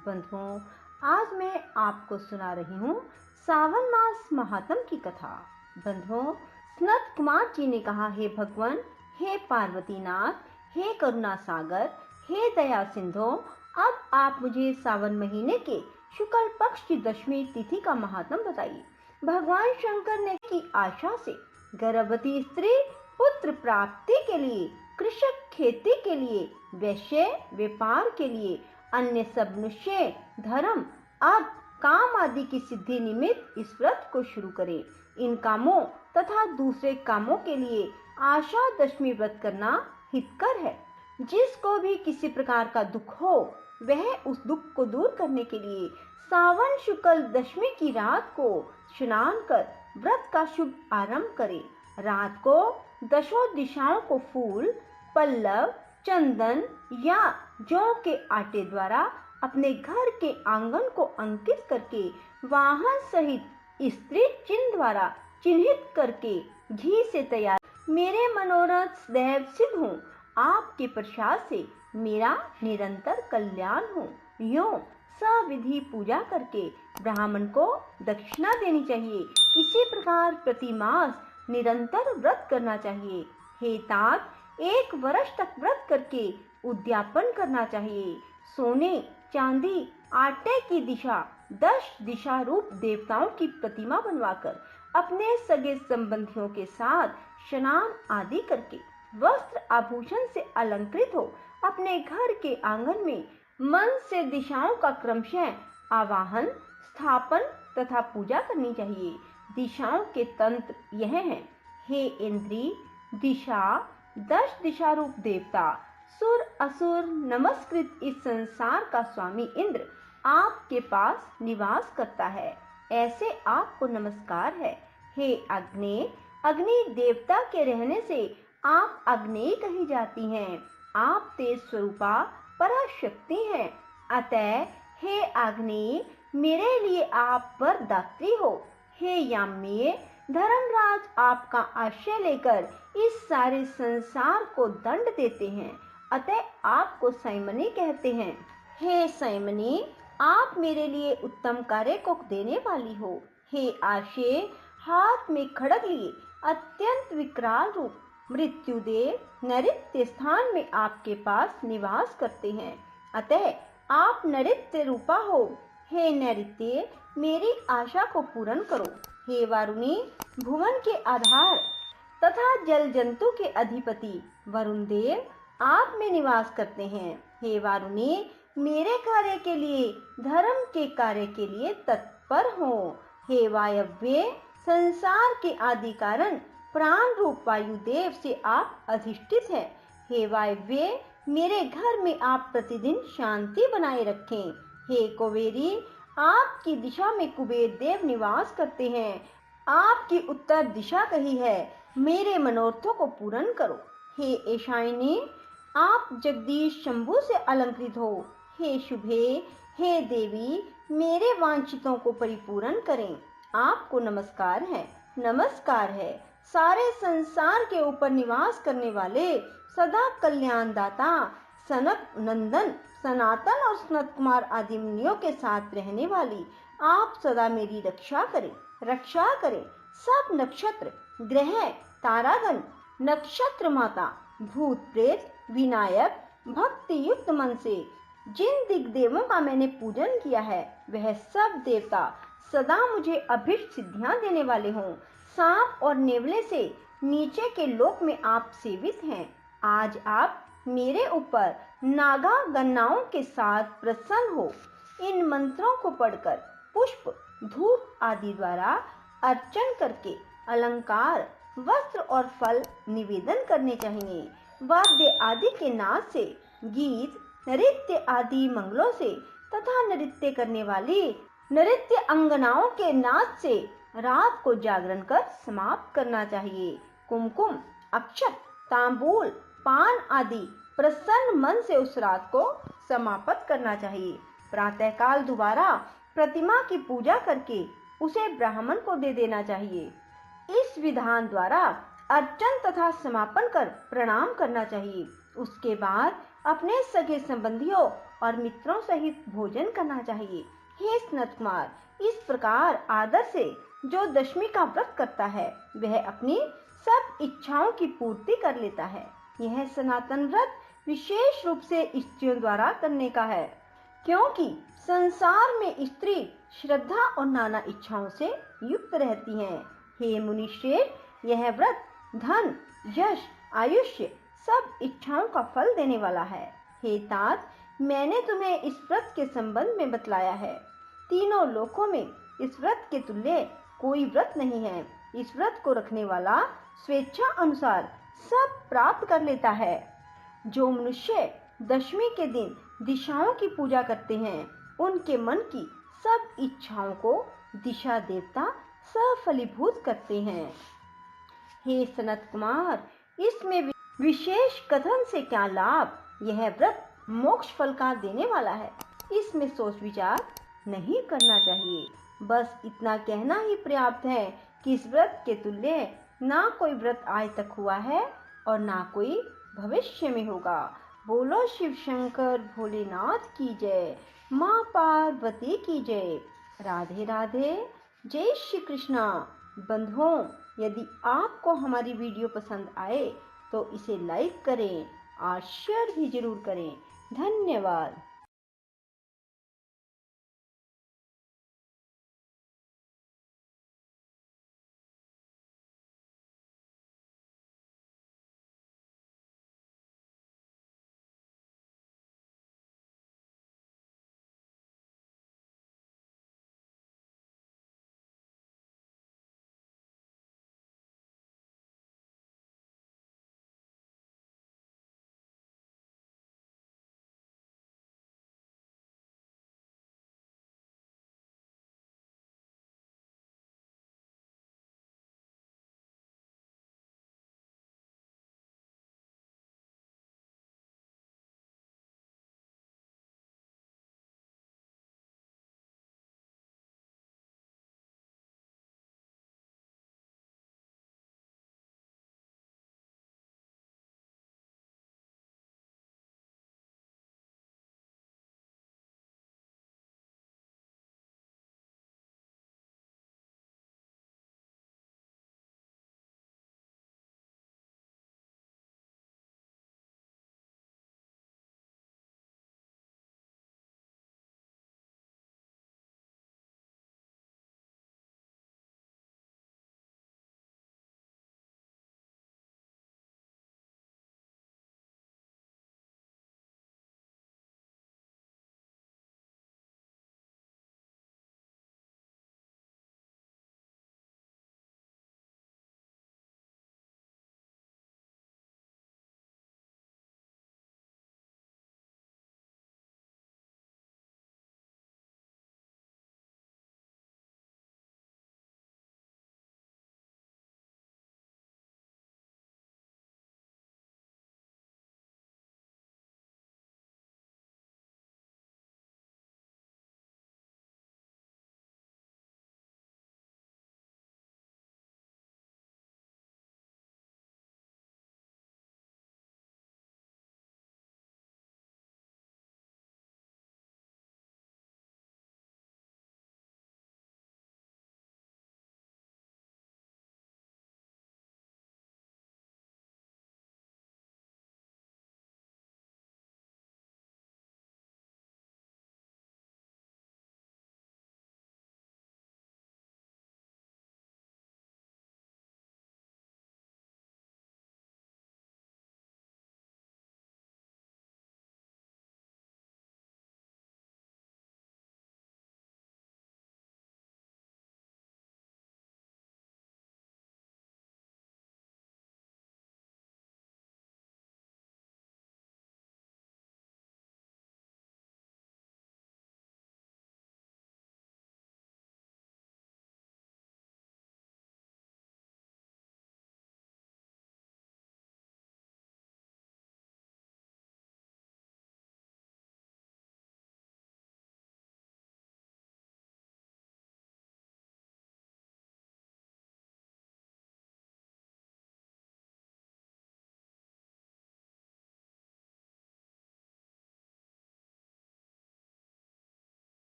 बंधुओं, आज मैं आपको सुना रही हूँ सावन मास महात्म की कथा। बंधुओं, सनत कुमार जी ने कहा, हे भगवान, हे पार्वती नाथ, हे करुणा सागर, हे दया सिंधु, अब आप मुझे सावन महीने के शुक्ल पक्ष की दशमी तिथि का महात्म बताइए। भगवान शंकर ने की आशा से गर्भवती स्त्री पुत्र प्राप्ति के लिए, कृषक खेती के लिए, वैश्य व्यापार के लिए, अन्य सब मनुष्य धर्म अब काम आदि की सिद्धि निमित्त इस व्रत को शुरू करें। इन कामों तथा दूसरे कामों के लिए आशा दशमी व्रत करना हितकर है। जिसको भी किसी प्रकार का दुख हो, वह उस दुख को दूर करने के लिए सावन शुक्ल दशमी की रात को स्नान कर व्रत का शुभ आरंभ करे। रात को दशों दिशाओं को फूल, पल्लव, चंदन या जौ के आटे द्वारा अपने घर के आंगन को अंकित करके वाहन सहित स्त्री चिन्ह द्वारा चिन्हित करके घी से तैयार मेरे मनोरथ सदैव सिद्ध हो, आपके प्रसाद से मेरा निरंतर कल्याण हो, यूं सविधि पूजा करके ब्राह्मण को दक्षिणा देनी चाहिए। इसी प्रकार प्रति मास निरंतर व्रत करना चाहिए। हे तात, 1 वर्ष तक व्रत करके उद्यापन करना चाहिए। सोने, चांदी, आटे की दिशा 10 दिशा रूप देवताओं की प्रतिमा बनवाकर अपने सगे संबंधियों के साथ स्नान आदि करके वस्त्र आभूषण से अलंकृत हो अपने घर के आंगन में मन से दिशाओं का क्रमशः आवाहन, स्थापन तथा पूजा करनी चाहिए। दिशाओं के तंत्र यह हैं। हे इंद्री, दिशा 10 दिशा रूप देवता, सुर असुर नमस्कृत इस संसार का स्वामी इंद्र आपके पास निवास करता है, ऐसे आपको नमस्कार है। हे अग्नि, अग्नि देवता के रहने से आप अग्नि कही जाती हैं। आप तेज स्वरूपा पराशक्ति हैं, अतः हे अग्नि, मेरे लिए आप वरदात्री हो। हे याम्ये, धर्मराज आपका आश्रय लेकर इस सारे संसार को दंड देते हैं, अतः आपको संयमनी कहते हैं। हे संयमनी, आप मेरे लिए उत्तम कार्य को देने वाली हो। हे आशे, हाथ में खड्ग लिए अत्यंत विकराल रूप मृत्युदेव नृत्य स्थान में आपके पास निवास करते हैं, अतः आप नृत्य रूपा हो। हे नृत्य, मेरी आशा को पूर्ण करो। हे वारुणी, भुवन के आधार तथा जल जंतु के अधिपति वरुण देव आप में निवास करते हैं। हे वारुणी, मेरे कार्य के लिए, धर्म के कार्य के लिए तत्पर हो। हे वायव्य, संसार के आदि कारण प्राण रूप वायुदेव से आप अधिष्ठित हैं। हे वायव्य, मेरे घर में आप प्रतिदिन शांति बनाए रखें। हे कुबेरी, आपकी दिशा में कुबेर देव निवास करते हैं। आपकी उत्तर दिशा कही है, मेरे मनोरथों को पूर्ण करो। हे ईशानी, आप जगदीश शंभु से अलंकृत हो। हे शुभे, हे देवी, मेरे वांछितों को परिपूर्ण करें। आपको नमस्कार है, नमस्कार है। सारे संसार के ऊपर निवास करने वाले सदा कल्याण दाता सनक नंदन, सनातन और सनत कुमार आदि मुनियों के साथ रहने वाली आप सदा मेरी रक्षा करें, रक्षा करें। सब नक्षत्र, ग्रह, तारागण, नक्षत्र माता, भूत प्रेत, विनायक, भक्ति युक्त मन से जिन दिग्देवों का मैंने पूजन किया है, वह सब देवता सदा मुझे अभिष्ट सिद्धियां देने वाले हों। सांप और नेवले से नीचे के लोक में आप सेवित हैं। आज आप मेरे ऊपर नागा गन्नाओं के साथ प्रसन्न हो। इन मंत्रों को पढ़कर पुष्प, धूप आदि द्वारा अर्चन करके अलंकार, वस्त्र और फल निवेदन करने चाहिए। वाद्य आदि के नाद से, गीत नृत्य आदि मंगलों से तथा नृत्य करने वाली नृत्य अंगनाओं के नाच से रात को जागरण कर समाप्त करना चाहिए। कुमकुम, अक्षत, तांबूल, पान आदि प्रसन्न मन से उस रात को समाप्त करना चाहिए। प्रातःकाल दोबारा प्रतिमा की पूजा करके उसे ब्राह्मण को दे देना चाहिए। इस विधान द्वारा अर्चन तथा समापन कर प्रणाम करना चाहिए। उसके बाद अपने सगे संबंधियों और मित्रों सहित भोजन करना चाहिए। हे सनत कुमार, इस प्रकार आदर से जो दशमी का व्रत करता है वह अपनी सब इच्छाओं की पूर्ति कर लेता है। यह सनातन व्रत विशेष रूप से स्त्रियों द्वारा करने का है, क्योंकि संसार में स्त्री श्रद्धा और नाना इच्छाओं से युक्त रहती हैं। हे मुनिश्रेष्ठ, यह व्रत धन, यश, आयुष्य सब इच्छाओं का फल देने वाला है। हे तात, मैंने तुम्हें इस व्रत के संबंध में बतलाया है। तीनों लोकों में इस व्रत के तुल्य कोई व्रत नहीं है। इस व्रत को रखने वाला स्वेच्छा अनुसार सब प्राप्त कर लेता है। जो मनुष्य दशमी के दिन दिशाओं की पूजा करते हैं, उनके मन की सब इच्छाओं को दिशा देवता सफलीभूत करते हैं। हे सनत कुमार, इसमें विशेष कथन से क्या लाभ? यह व्रत मोक्ष फल का देने वाला है। इसमें सोच विचार नहीं करना चाहिए। बस इतना कहना ही पर्याप्त है कि इस व्रत के तुल्य ना कोई व्रत आज तक हुआ है और ना कोई भविष्य में होगा। बोलो शिव शंकर भोलेनाथ की जय, माँ पार्वती की जय। राधे राधे, जय श्री कृष्णा। बंधुओं, यदि आपको हमारी वीडियो पसंद आए तो इसे लाइक करें और शेयर भी जरूर करें। धन्यवाद।